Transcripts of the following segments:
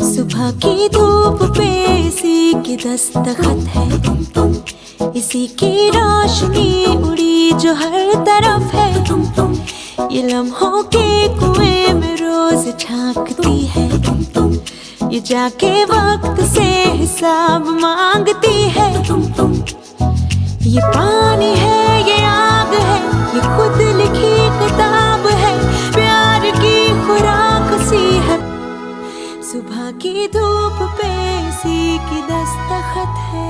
सुबह की धूप पे इसी की दस्तखत है, इसी की रोशनी उड़ी जो हर तरफ है। ये लम्हों के कुएं में रोज झांकती है, ये जाके वक्त से हिसाब मांगती है। ये पानी है, ये आग है, ये खुद लिखी किताब है, प्यार की खुराक सी है। सुबह की धूप पे इसी की दस्तखत है।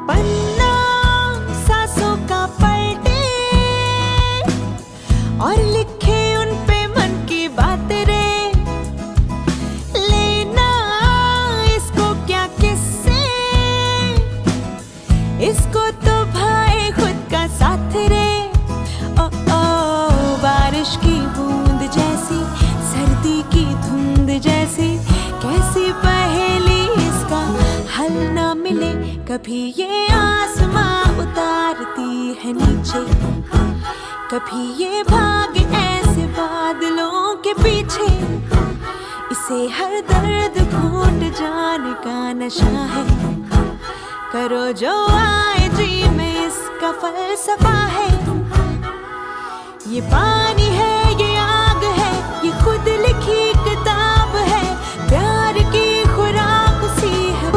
पन्ना सांसों का पलटे और लिखे उन पे मन की बात रे। लेना इसको क्या किससे, इसको तो भाई खुद का साथ रे। ओ ओ बारिश की बूंद जैसी, सर्दी की धुंध जैसी, कैसी पहेली इसका हल ना मिले। कभी ये आसमां उतारती है नीचे, कभी ये भागे ऐसे बादलों के पीछे। इसे हर दर्द घोट जाने का नशा है, करो जो आए जी में इसका फलसफा है। ये पानी है, ये आग है, ये खुद लिखी किताब है, प्यार की खुराक सी है।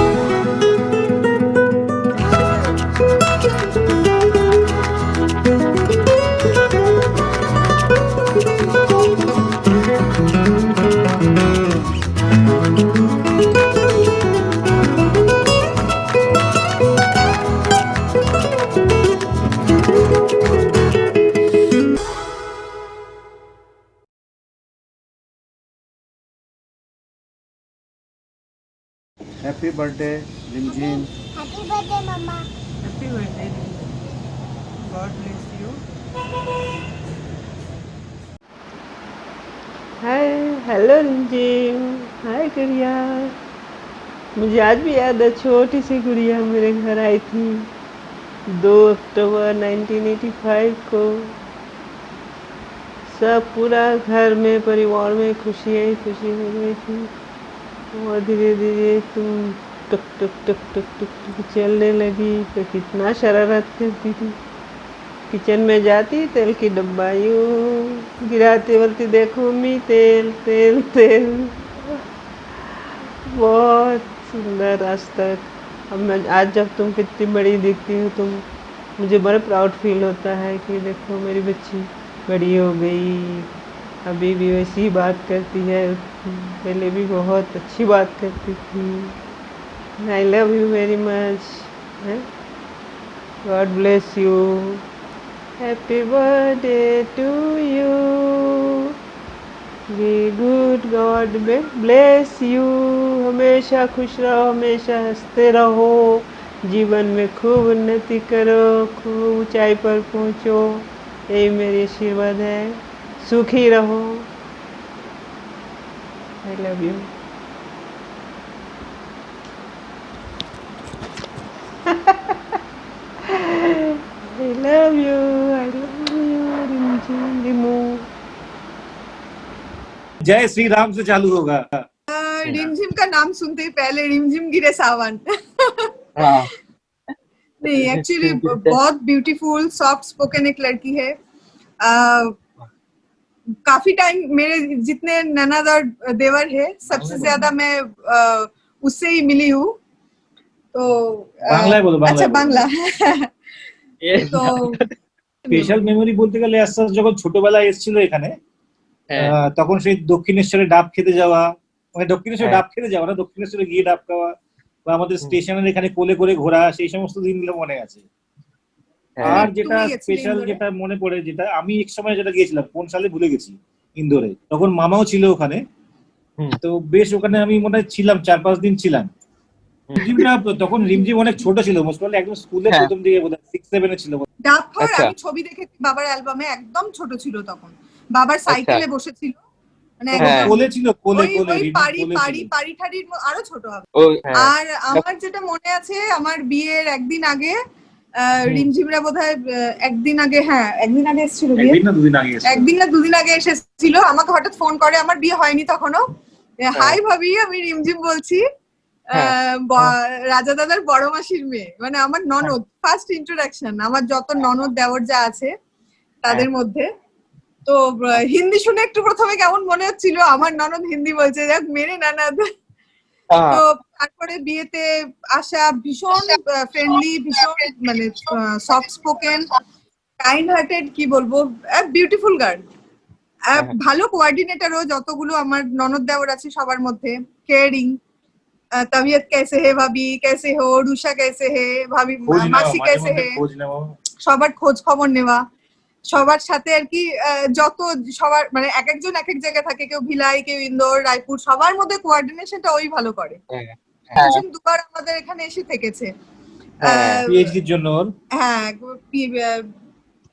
Happy birthday Rimjhim. Happy birthday mamma. Happy birthday. God bless you. Hi, hello Rimjhim. Hi गुड़िया। मुझे आज भी याद है, छोटी सी गुड़िया मेरे घर आई थी 2 अक्टूबर 1985 को। सब पूरा घर में, परिवार में खुशी ही खुशी हो गई थी। और धीरे धीरे तुम टक टक टक टक टक टक चलने लगी तो कितना शरारत करती थी। किचन में जाती, तेल की डब्बा यूँ गिराती, बोलती देखो मम्मी तेल तेल तेल। बहुत सुंदर आज तक। अब मैं आज जब तुम कितनी बड़ी दिखती हो, तुम मुझे बड़ा प्राउड फील होता है कि देखो मेरी बच्ची बड़ी हो गई, अभी भी वैसी ही बात करती है। पहले भी बहुत अच्छी बात करती थी। I love you very much. God bless you. Happy birthday to you. Be good, God bless you. हमेशा खुश रहो, हमेशा हंसते रहो, जीवन में खूब उन्नति करो, खूब ऊंचाई पर पहुंचो, यही मेरी आशीर्वाद है। सुखी रहो। आई love you. I love you, I love you, रिमझिम रिमू। जय श्री राम से चालू होगा। रिमझिम का नाम सुनते ही पहले रिमझिम गिरे सावन। हाँ। नहीं, एक्चुअली बहुत ब्यूटीफुल सॉफ्ट स्पोकन एक लड़की है। काफी टाइम मेरे जितने ननद और देवर है, सबसे ज्यादा मैं उससे ही मिली हूँ। तो বাংলায় বলো, अच्छा বাংলা। তো স্পেশাল মেমোরি বলতে গেলে আস্তে যখন ছোটবেলায় এসেছিল এখানে, তখন সেই দক্ষিণেশ্বরে ডাব খেতে যাওয়া, মানে দক্ষিণেশ্বরে ডাব খেতে যাওয়া না, দক্ষিণেশ্বরে গিয়ে ডাব খাওয়া, বা আমাদের স্টেশনের এখানে কোলে করে ঘোরা, সেই সমস্ত দিনগুলো মনে আছে। আর যেটা স্পেশাল যেটা মনে পড়ে, যেটা আমি এক সময় যেটা গিয়েছিলাম, কোন সালে ভুলে গেছি, ইন্দোরে, তখন মামাও ছিল ওখানে। তো বেশ ওখানে আমি মনে হয় ছিলাম 4-5 দিন ছিলাম। রিমঝিমটা তখন রিমঝিম অনেক ছোট ছিল, মোস্ট প্রবাবলি একদম স্কুলে হ্যাঁ। প্রথম দিকে বোধহয় 6-7 এ ছিল। ডাব খাওয়ার আচ্ছা। আমি ছবি দেখেছি বাবার অ্যালবামে, একদম ছোট ছিল তখন, বাবার সাইকেলে বসেছিল, মানে হ্যাঁ। একদম কোলে ছিল, কোলে ওই কোলে ওই রিমঝিম পাড়ি কোলে পাড়ি ছিল। পাড়ি ঠাড়ির আরো ছোট হবে। ও হ্যাঁ। আর আমার যেটা মনে আছে, আমার বিয়ের একদিন আগে রিমঝিমরা বোধহয় একদিন আগে, হ্যাঁ একদিন আগে এসেছিল বিয়ে, একদিন না দুদিন আগে এসেছিল। একদিন না দুদিন আগে এসেছিল, আমাকে হঠাৎ ফোন করে, আমার বিয়ে হয়নি তখনও, হাই ভাবি আমি রিমঝিম বলছি, রাজা দাদার বড় মাসির মেয়ে, মানে আমার ননদ, ফার্স্ট ইন্ট্রোডাকশন আমার যত ননদ দেওর যা আছে তাদের মধ্যে। তো হিন্দি শুনে একটু প্রথমে কেমন মনে হচ্ছিল, আমার ননদ হিন্দি বলছে, যাক মেরে ননদ। তো তারপরে বিয়েতে আসা, ভীষণ ফ্রেন্ডলি, ভীষণ মানে সফট স্পোকেন, কাইন্ড হার্টেড, কি বলবো, বিউটিফুল গার্ল, ভালো কোঅর্ডিনেটরও, যতগুলো আমার ননদ দেওর আছে সবার মধ্যে, কেয়ারিং, तबीयत कैसे है भाभी, कैसे हो, रूषा कैसे है भाभी, মাসি कैसे है, সবার খোঁজ খবর নেওয়া, সবার সাথে আর কি যত সবার মানে এক একজন এক এক জায়গায় থাকে, কেউ ভিলাই, কেউ ইন্দোর, রায়পুর, সবার মধ্যে কোঅর্ডিনেশনটা ওই ভালো করে। ভীষণ দুবার আমাদের এখানে এসে থেকেছে পিএইচডির জন্য। হ্যাঁ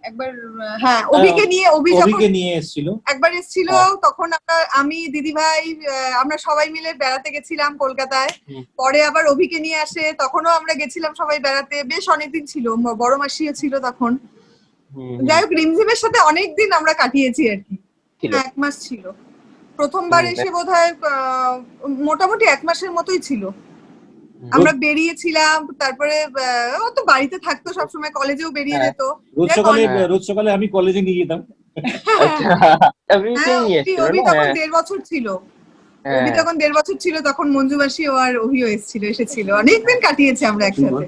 একবার, হ্যাঁ অভিকে নিয়ে, অভি যখন নিয়ে এসেছিল একবার এসেছিল, তখন আমি দিদি ভাই আমরা সবাই মিলে বেড়াতে গেছিলাম কলকাতায়, পরে আবার অভিকে নিয়ে আসে, তখনও আমরা গেছিলাম সবাই বেড়াতে, বেশ অনেকদিন ছিল, বড় মাসিও ছিল তখন। যাই হোক, রিমঝিমের সাথে অনেকদিন আমরা কাটিয়েছি আর কি, 1 মাস ছিল প্রথমবার এসে, বোধহয় মোটামুটি 1 মাসের মতোই ছিল। আমরা বেরিয়েছিলাম, তারপরে ও তো বাড়িতে থাকতো সবসময়, কলেজেও বেরিয়ে যেত, রোজ সকালে আমি কলেজে নিয়ে যেতাম। অভি তখন 1.5 বছর ছিল, অভি তখন 1.5 বছর ছিল, তখন মঞ্জু মাসি ও আর অভিও এসেছিল, অনেকদিন কাটিয়েছি আমরা একসাথে।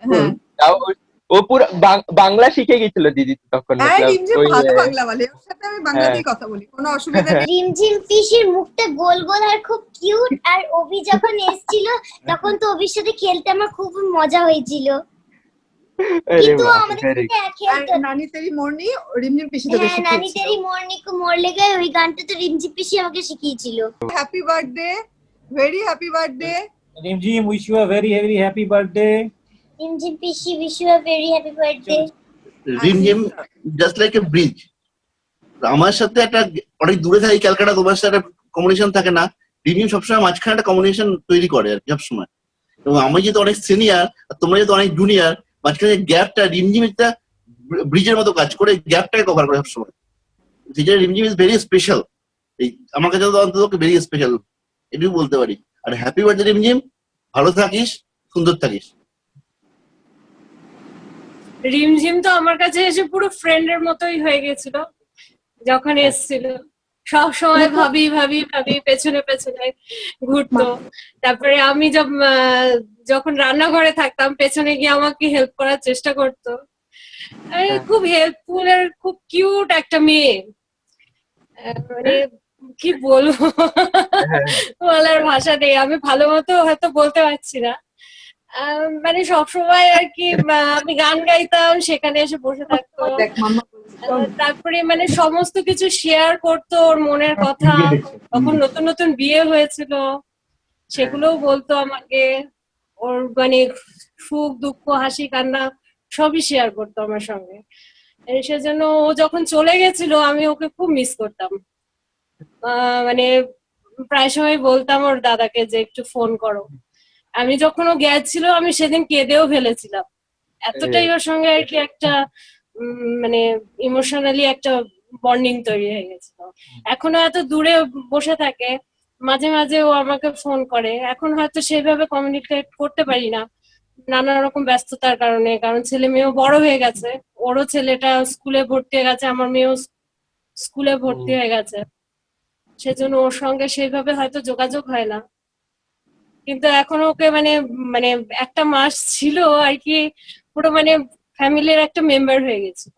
হ্যাঁ, ও পুরো বাংলা শিখে গেছিল দিদি তখন। রিমঝিম ভালো বাংলা বলে, ওর সাথে আমি বাংলাতেই কথা বলি, কোনো অসুবিধা নেই। রিমঝিম পিসির মুখটা গোল গোল আর খুব কিউট, আর অভি যখন এসেছিল তখন তো অভির সাথে খেলতে আমার খুব মজা হয়েছিল, কিন্তু আমাদের সাথে খেলতে নানি তেরি মোরনি রিমঝিম পিসি তো বেশি, নানি তেরি মোরনি কো মোর লেগে, ওই গানটা তো রিমঝিম পিসি আমাকে শিখিয়েছিল। Happy birthday, very happy birthday Rimjhim, wish you a very very happy birthday. Rimjhim পিসি, wish you a very happy birthday. Rimjhim just like a bridge, আমার সাথে একটা অনেক দূরে থাকি ক্যালকাটা, তোমার সাথে কমিউনিকেশন থাকে না, রিমঝিম সবসময় মাঝখানে একটা কমিউনিকেশন তৈরি করে আর কি সবসময়। এবং আমি যেহেতু অনেক সিনিয়র আর তোমরা যেহেতু অনেক জুনিয়র, মাঝখানে গ্যাপটা রিমঝিম একটা ব্রিজের মতো কাজ করে, গ্যাপটাকে কভার করে সবসময়। যেটা রিমঝিম ইজ ভেরি স্পেশাল, এই আমার কাছে অন্তত ভেরি স্পেশাল, এটুকু বলতে পারি। আর হ্যাপি বার্থডে রিমঝিম, ভালো থাকিস, সুন্দর থাকিস। রিমঝিম তো আমার কাছে এসে পুরো ফ্রেন্ডের মতোই হয়ে গেছিল যখন এসেছিল, সব সময় ভাবি ভাবি ভাবি পেছনে পেছনে ঘুরতো। তারপরে আমি যখন রান্নাঘরে থাকতাম, পেছনে গিয়ে আমাকে হেল্প করার চেষ্টা করতো। খুব হেল্পফুল আর খুব কিউট একটা মেয়ে, মানে কি বলবো, বলার ভাষা নেই, আমি ভালো মতো হয়তো বলতে পারছি না। মানে সবসময় আর কি আমি গান গাইতাম, সেখানে এসে বসে থাকতো, তারপরে মানে সমস্ত কিছু শেয়ার করতো, ওর মনের কথা। তখন নতুন নতুন বিয়ে হয়েছিল, সেগুলোও বলতো আমাকে, ওর মানে সুখ দুঃখ হাসি কান্না সবই শেয়ার করতো আমার সঙ্গে। সেজন্য ও যখন চলে গেছিল আমি ওকে খুব মিস করতাম, মানে প্রায় সময় বলতাম ওর দাদাকে যে একটু ফোন করো। আমি যখন ও গেছিল আমি সেদিন কেঁদেও ফেলেছিলাম, এতটাই ওর সঙ্গে আর কি একটা মানে ইমোশনালি একটা বন্ডিং তৈরি হয়ে গেছিল। এখনো এত দূরে বসে থাকে, মাঝে মাঝে ও আমাকে ফোন করে, এখন হয়তো সেভাবে কমিউনিকেট করতে পারি না নানা রকম ব্যস্ততার কারণে, কারণ ছেলে মেয়েও বড় হয়ে গেছে, ওরও ছেলেটা স্কুলে ভর্তি হয়ে গেছে, আমার মেয়েও স্কুলে ভর্তি হয়ে গেছে, সেজন্য ওর সঙ্গে সেইভাবে হয়তো যোগাযোগ হয় না। কিন্তু এখন ওকে মানে মানে 1 মাস ছিল আর কি, পুরো মানে ফ্যামিলির একটা মেম্বার হয়ে গেছিল।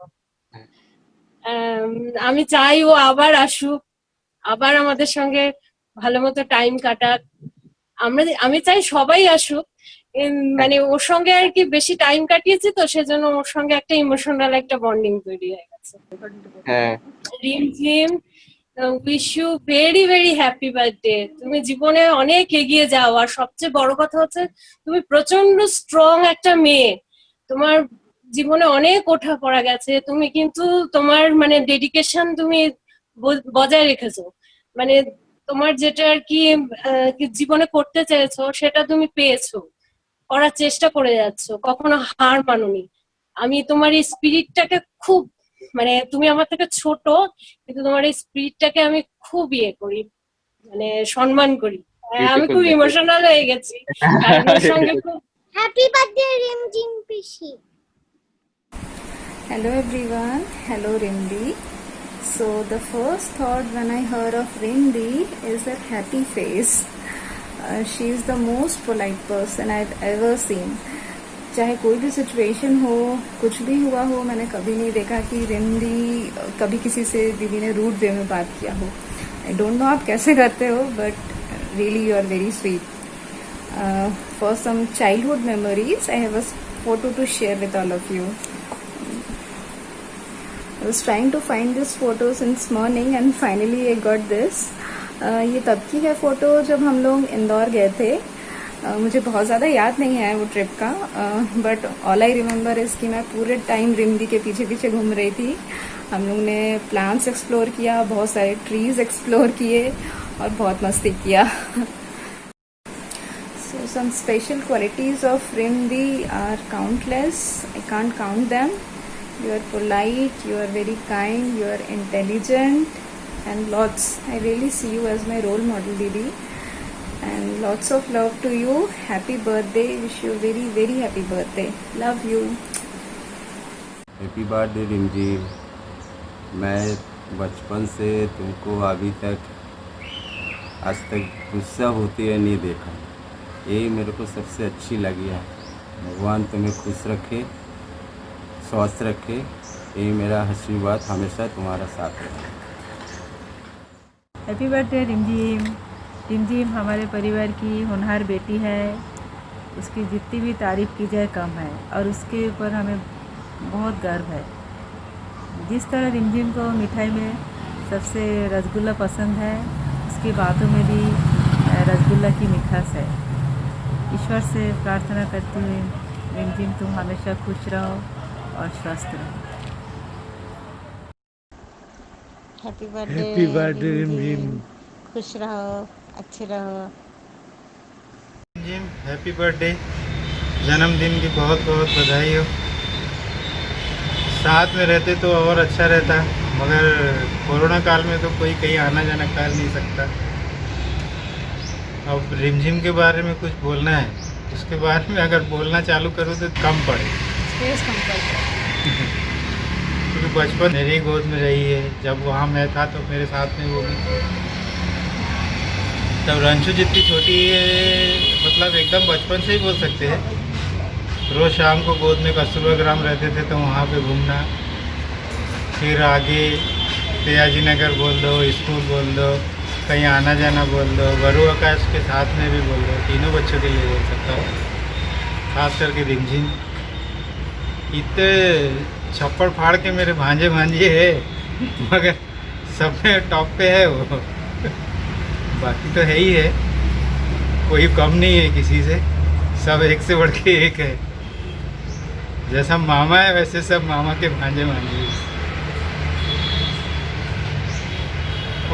আমি চাই ও আবার আসুক, আবার আমাদের সঙ্গে ভালো মতো টাইম কাটাক। আমি চাই সবাই আসুক, মানে ওর সঙ্গে আর কি বেশি টাইম কাটিয়েছি তো, সেজন্য ওর সঙ্গে একটা ইমোশনাল একটা বন্ডিং তৈরি হয়ে গেছে। Rimjhim wish you very very happy birthday. তুমি জীবনে অনেক এগিয়ে যাও, আর সবচেয়ে বড় কথা হচ্ছে তুমি প্রচন্ড স্ট্রং একটা মেয়ে। তোমার জীবনে অনেক ওঠা পড়া গেছে, তুমি কিন্তু তোমার মানে ডেডিকেশন তুমি বজায় রেখেছো। মানে তোমার যেটা আর কি জীবনে করতে চেয়েছো সেটা তুমি পেয়েছো, করার চেষ্টা করে যাচ্ছ, কখনো হার মানোনি। আমি তোমার এই স্পিরিটটাকে খুব, মানে তুমি আমার থেকে ছোট কিন্তু তোমার এই স্পিরিটটাকে আমি খুব ইয়ে করি, মানে সম্মান করি। আমি খুব ইমোশনাল হয়ে গেছি কারণ ওর সঙ্গে খুব। Happy birthday Rimjhim PC. Hello everyone, hello Rimdi. So the first thought when I heard of Rimdi is that happy face. She is the most polite person I've ever seen. चाहे कोई भी सिचुएशन हो, कुछ भी हुआ हो, मैंने कभी नहीं देखा कि रिमदी कभी किसी से दीदी ने रूड वे में बात किया हो। आई डोंट नो आप कैसे करते हो, but really you are very sweet. For some childhood memories, I have a photo to share with all of you. I was trying to find this photo since morning and finally I got this. ये तब की है photo जब हम लोग इंदौर गए थे. मुझे बहुत ज़्यादा याद नहीं है वो ट्रिप का, but all I remember is कि मैं पूरे टाइम रिमदी के पीछे पीछे घूम रही थी. हम लोग ने प्लांट्स एक्सप्लोर किया, बहुत सारे ट्रीज एक्सप्लोर किए और बहुत मस्ती किया. So some special qualities of Rimdi are countless. I can't count them. You are polite, you are very kind, you are intelligent, and lots. I really see you as my role model, Didi. And lots of love to you. Happy birthday. Wish you a very, very happy birthday. Love you. Happy birthday Rimjhim. मैं बचपन से तुमको अभी तक आज तक गुस्सा होते हुए नहीं देखा, यही मेरे को सबसे अच्छी लगी है। भगवान तुम्हें खुश रखे, स्वस्थ रखे, यही मेरा आशीर्वाद हमेशा तुम्हारा साथ है। हैप्पी बर्थडे रिमझिम। रिमझिम हमारे परिवार की होनहार बेटी है, उसकी जितनी भी तारीफ़ की जाए कम है और उसके ऊपर हमें बहुत गर्व है। जिस तरह रिमझिम को मिठाई में सबसे रसगुल्ला पसंद है, उसकी बातों में भी रसगुल्ला की मिठास है। ईश्वर से प्रार्थना करती हूँ रिमझिम तुम हमेशा खुश रहो और स्वस्थ रहो। हैप्पी बर्थडे रिमझिम। खुश रहो, अच्छे रहो। रिमझिम हैप्पी बर्थडे, जन्मदिन की बहुत बहुत बधाई हो। साथ में रहते तो और अच्छा रहता, मगर कोरोना काल में तो कोई कहीं आना जाना कर नहीं सकता। अब रिमझिम के बारे में कुछ बोलना है, उसके बारे में अगर बोलना चालू करूँ तो कम पड़े, क्योंकि बचपन मेरी गोद में रही है। जब वहाँ मैं था तो मेरे साथ में वो भी, तब रंशु जितनी छोटी है, मतलब एकदम बचपन से ही बोल सकते हैं। रोज़ शाम को गोद में कस्तूरबा ग्राम रहते थे तो वहाँ पे घूमना, फिर आगे तेयाजी नगर बोल दो, स्कूल बोल दो, कहीं आना जाना बोल दो, वरु आकाश के साथ में भी बोल दो, तीनों बच्चों के लिए बोल सकता हूँ। खास करके रिमझिम इतने छप्पड़ फाड़ के मेरे भांजे भांजे है, मगर सब में टॉप पे है वो। बाकी तो है ही है, कोई कम नहीं है किसी से, सब एक से बढ़ के एक है। जैसा मामा है वैसे सब मामा के भांजे भांजे।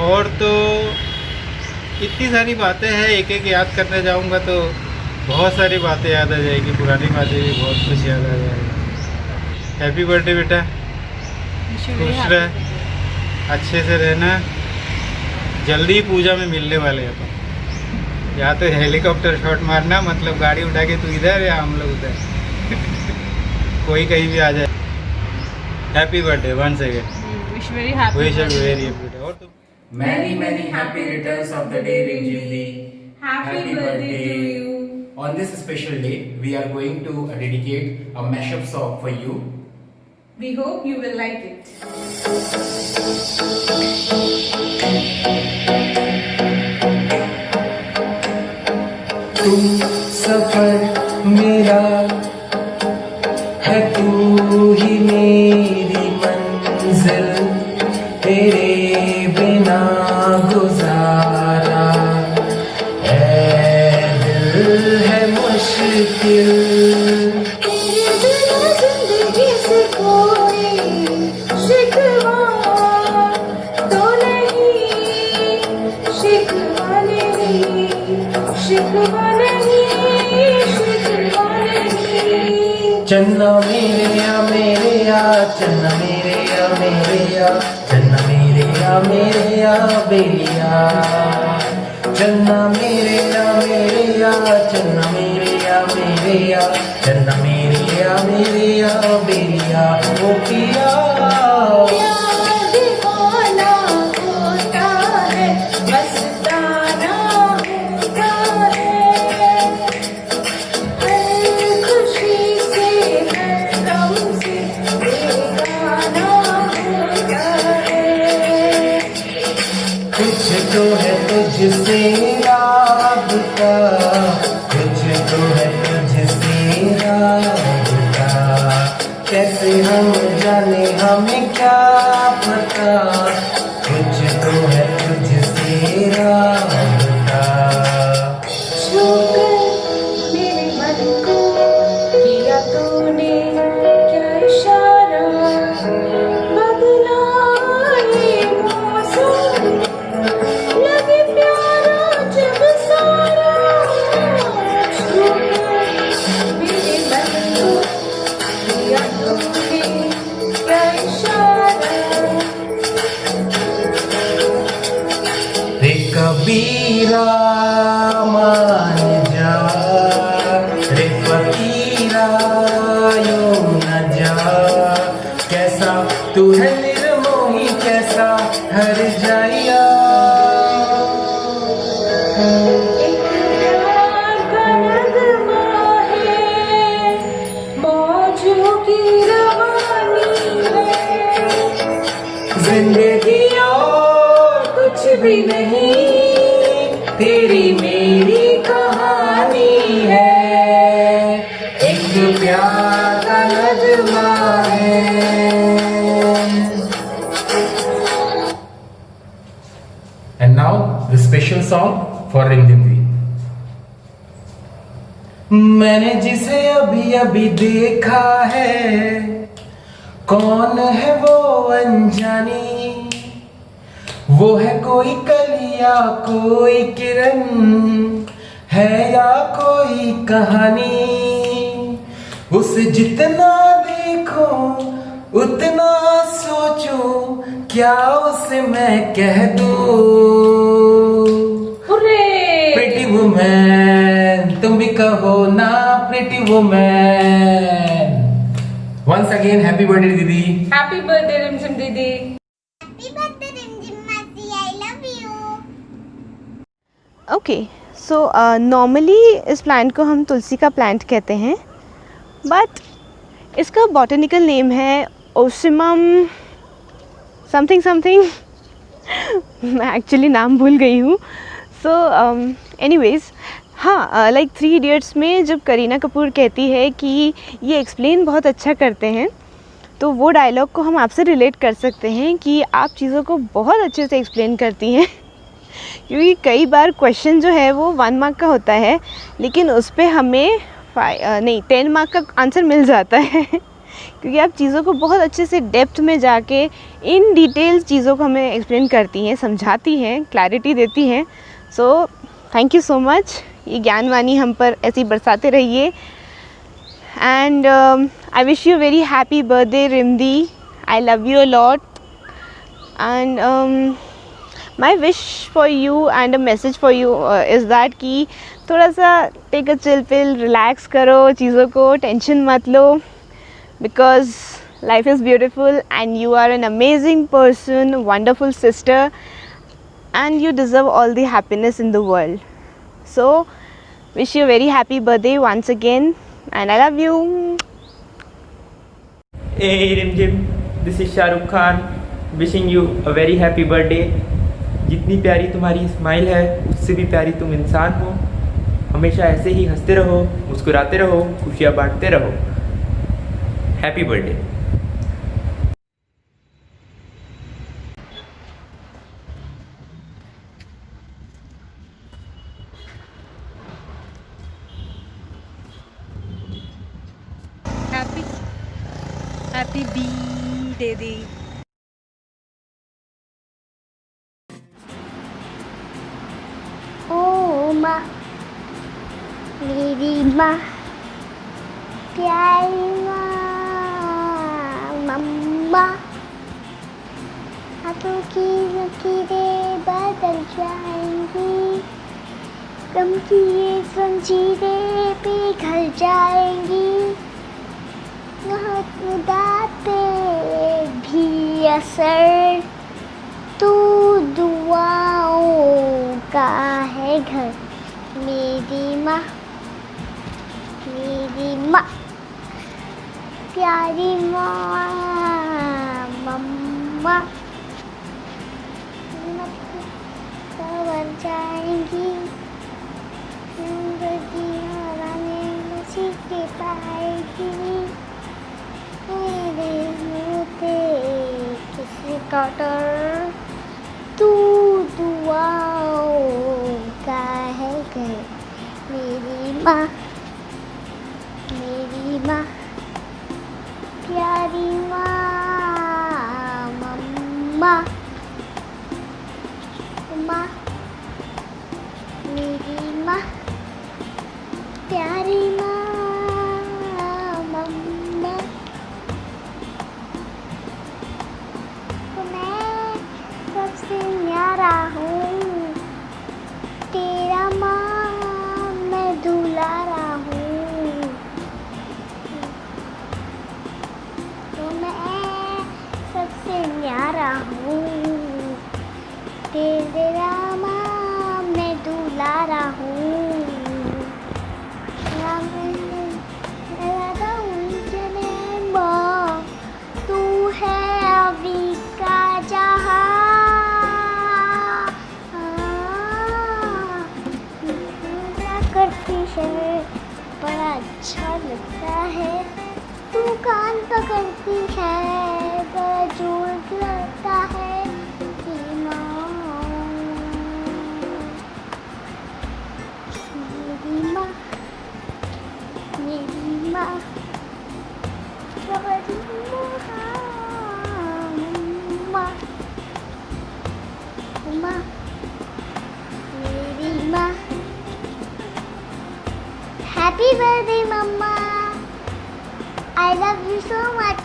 और तो इतनी सारी बातें हैं, एक एक याद करने जाऊंगा तो बहुत सारी बातें याद आ जाएगी, पुरानी बातें भी बहुत कुछ याद आ जाएगा। हैप्पी बर्थडे बेटा, खुश रह, अच्छे से रहना। जल्दी ही पूजा में मिलने वाले हैं अपन, या तो हेलीकॉप्टर शॉट मारना, मतलब गाड़ी उठा के तू इधर या हम लोग उधर, कोई कहीं भी आ जाए। Happy birthday once again, wish very happy birthday. और तुम Many happy returns of the day, Rimjimdi. Happy birthday to you. On this special day, we are going to dedicate a mashup song for you. We hope you will like it. तुम सफर मेरा है, तू ही मेरी मंजिल, तेरे बिना चन्ना मेरे या चन्ना मेरे या चन्ना मेरे या बेलिया चन्ना मेरे या चन्ना मेरे या चन्ना मेरे या बेलिया ओ पिया कुछ तो है तुझसे राबता कुछ तो है तुझसे राबता कैसे हम जाने हमें क्या पता कुछ तो है तुझसे राबता मेरे मन को किया तूने क्या इशारा बदला ये मौसम लगे प्यारा जब सारा मेरे मन को किया तूने क्या इशारा रे कबीरा मान जा रे फकीरा यूं न जा कैसा तू है निर्मोही कैसा हर जाइया एक प्यार का नगमा है मौजों की रवानी है जिंदगी और कुछ भी नहीं तेरी मेरी कहानी है एक प्यार का नगमा है And now the special song for Rimjim Di. मैंने जिसे अभी अभी देखा है कौन है वो अनजानी वो है कोई कलिया कोई किरण है या कोई कहानी उसे जितना देखो उतना सोचो क्या उसे मैं कह दूं प्रिटी वुमन तुम भी कहो ना pretty woman once again happy birthday दीदी हैप्पी बर्थडे रिमझिम दीदी ओके सो नॉर्मली इस प्लांट को हम तुलसी का प्लांट कहते हैं बट इसका बॉटनिकल नेम है ओसिमम समथिंग समथिंग मैं एक्चुअली नाम भूल गई हूँ सो एनीवेज हाँ लाइक 3 इडियट्स में जब करीना कपूर कहती है कि ये एक्सप्लेन बहुत अच्छा करते हैं तो वो डायलॉग को हम आपसे रिलेट कर सकते हैं कि आप चीज़ों को बहुत अच्छे से एक्सप्लेन करती हैं क्योंकि कई बार क्वेश्चन जो है वो 1 मार्क का होता है लेकिन उस पर हमें 10 मार्क का आंसर मिल जाता है क्योंकि आप चीज़ों को बहुत अच्छे से डेप्थ में जाके इन डिटेल्स चीज़ों को हमें एक्सप्लेन करती हैं समझाती हैं क्लैरिटी देती हैं so thank you so much ये ज्ञानवाणी हम पर ऐसी बरसाते रहिए and I wish you very happy birthday Rimjhim I love you a lot and my wish for you and a message for you is that कि थोड़ा सा take a chill pill, relax करो चीज़ों को tension मत लो because life is beautiful and you are an amazing person, wonderful sister and you deserve all the happiness in the world. So wish you a very happy birthday once again and I love you. Hey Rimjim, this is Shah Rukh Khan wishing you a very happy birthday. जितनी प्यारी तुम्हारी smile है उससे भी प्यारी तुम इंसान हो हमेशा ऐसे ही हंसते रहो मुस्कुराते रहो खुशियाँ बांटते रहो हैप्पी बर्थडे हैप्पी बर्थडे दी माँ मेरी माँ प्यारी माँ हाथों की लकीरें बदल जाएंगी, गम की ये जंजीरें पिघल जाएंगी, दाते भी असर, तू दुआओं का है घर, मेरी माँ प्यारी माँ मम्मा संवर जाएंगी, जिंदगी हराने में सीखे पाएगी, मेरे मोते किसी कटर, तू दुआओं का है घर, मेरी माँ प्यारी माँ मम्मा मेरी माँ प्यारी माँ मम्मा। मैं सबसे न्यारा हूँ तेरा माँ, मैं दुलारा हूँ, तो मैं सबसे न्यारा हूँ तेरा माँ, मैं दुलारा हूँ, तू है अभी का जहाँ, करती है बड़ा अच्छा लगता है, तू कान पकड़ती है बड़ा जोर लगता है, मेरी माँ मेरी माँ मेरी माँ माँ मेरी माँ। Happy birthday, Mama. I love you so much.